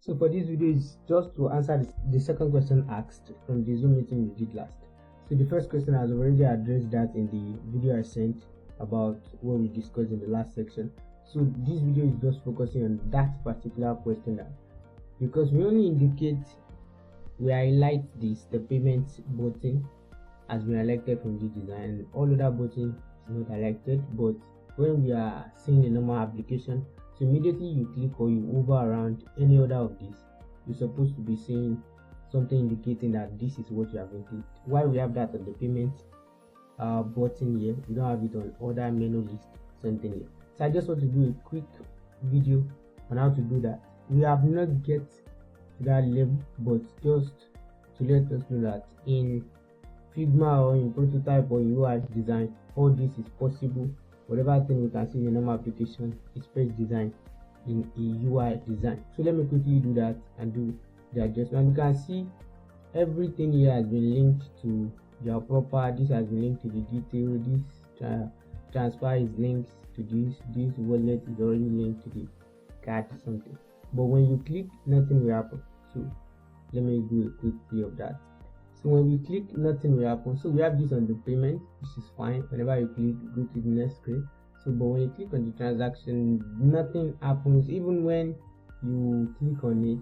So for this video is just to answer the second question asked from the Zoom meeting we did last. So the first question has already addressed that in the video I sent about what we discussed in the last section. So this video is just focusing on that particular question, that because we only indicate we highlight this, the payment button has been elected from the design, all other button is not elected. But when we are seeing a normal application, so immediately you click or you hover around any other of these, you're supposed to be seeing something indicating that this is what you have included. Why we have that on the payment button here, we don't have it on other menu list, something here. So I just want to do a quick video on how to do that. We have not get to that level, but just to let us know that in Figma or in prototype or UI design, all this is possible. Whatever thing we can see in a normal application is first designed in a UI design. So let me quickly do that and do the adjustment. You can see everything here has been linked to your proper. This has been linked to the detail. This transfer is linked to this wallet is already linked to the card something. But when you click, nothing will happen. So let me do a quick play of that. So when we click, nothing will happen. So we have this on the payment, which is fine. Whenever you click, go to the next screen. So but when you click on the transaction, nothing happens. Even when you click on it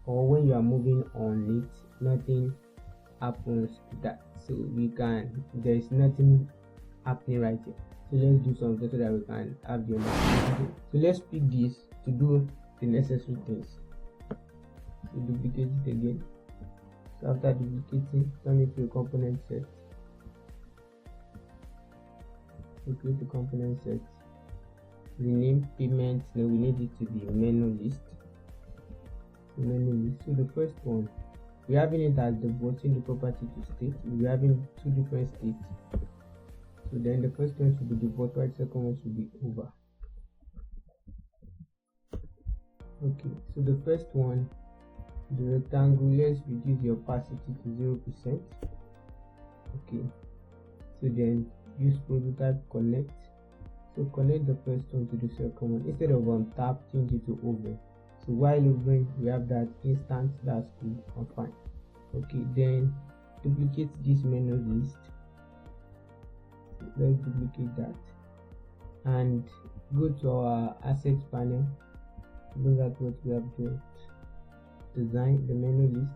or when you are moving on it, nothing happens to that. So there is nothing happening right here. So let's do something so that we can have the understanding. So let's pick this to do the necessary things. So duplicate it again. So after duplicating, turn it to a component set. So create a component set. Rename payment. Now we need it to be menu list. So menu list. So the first one, we're having it as the button, the property to state. We're having two different states. So then the first one should be the button, the second one should be over. Okay, so the first one, the rectangle, let's reduce the opacity to 0%. Okay, so then use prototype connect. So connect the first one to the second one. Instead of on tap, change it to over. So while over, we have that instant, that's good and fine. Okay, then duplicate this menu list. Let's duplicate that and go to our assets panel. Bring out what we have just design, the menu list,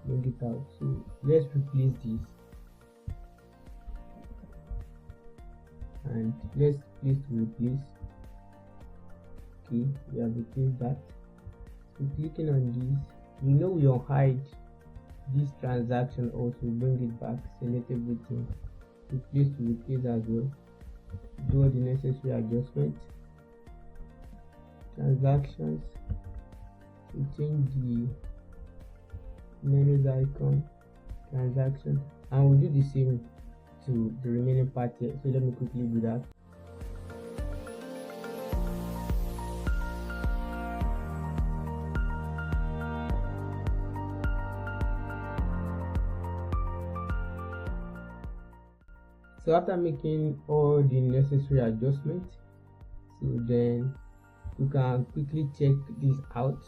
bring it out. So let's replace this and let's place to replace. Okay, we have replaced that. So clicking on this, we know we will hide this transaction, also bring it back, select everything, replace to replace as well, do all the necessary adjustments. Transactions, we change the menus icon, transaction, and we'll do the same to the remaining part here. So let me quickly do that. So after making all the necessary adjustments, so then you can quickly check this out.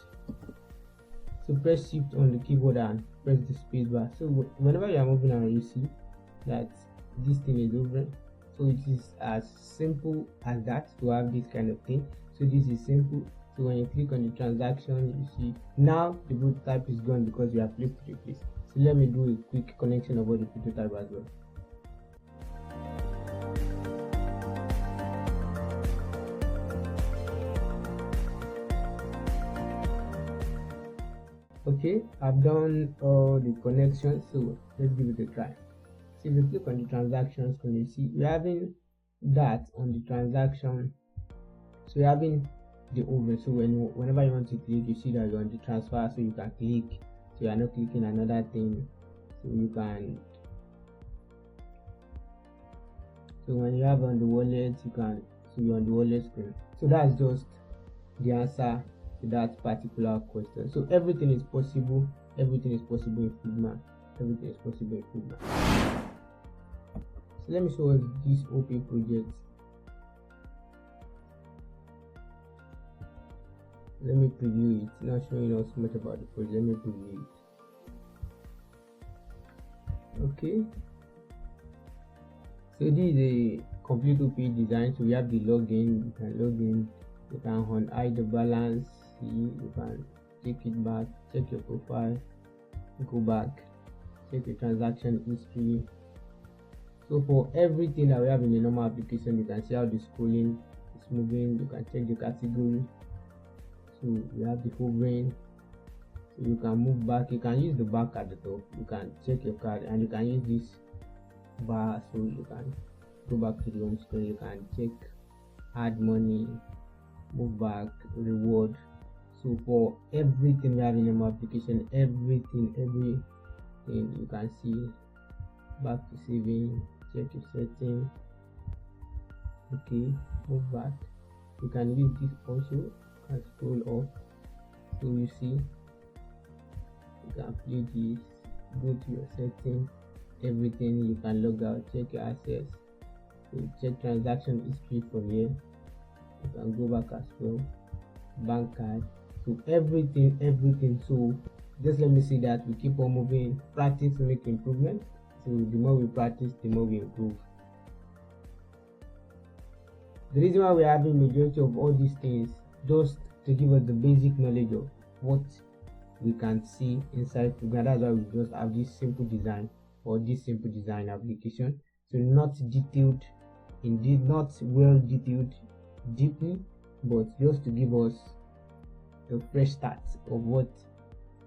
So press shift on the keyboard and press the space bar. So whenever you are moving around, you see that this thing is over. So it is as simple as that to have this kind of thing. So this is simple. So when you click on the transaction, you see now the prototype is gone because you have clicked to replace. So let me do a quick connection of all the prototype as well. Okay, I've done all the connections, so let's give it a try. So if you click on the transactions, can you see we're having that on the transaction? So we're having the over. So whenever you want to click, you see that you're on the transfer, so you can click. So you are not clicking another thing. So you can. So when you have on the wallet, you can. So you're on the wallet screen. So that's just the answer to that particular question. So everything is possible. Everything is possible in Figma. Everything is possible in Figma. So let me show us this OP project. Let me preview it. It's not showing us much about the project. Let me preview it. Okay, so this is a complete OP design. So we have the login. You can log in, you can hide the balance, you can take it back, check your profile, go back, check your transaction history. So for everything that we have in the normal application, you can see how the scrolling is moving. You can check the category. So we have the hovering. So you can move back. You can use the back at the top. You can check your card, and you can use this bar. So you can go back to the home screen. You can check add money, move back, reward. So for everything we have in the application, everything you can see. Back to saving, check your setting. Okay, move back. You can use this also. You can scroll up, so you see. You can play this, go to your setting, everything. You can log out, check your access, so check transaction history from here. You can go back as well, bank card. So everything. So just let me see that we keep on moving. Practice to make improvement. So the more we practice, the more we improve. The reason why we're having majority of all these things, just to give us the basic knowledge of what we can see inside Figma. That's why we just have this simple design, or this simple design application. So not detailed, indeed not well detailed deeply, but just to give us a fresh start of what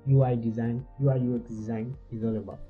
UI UX design is all about.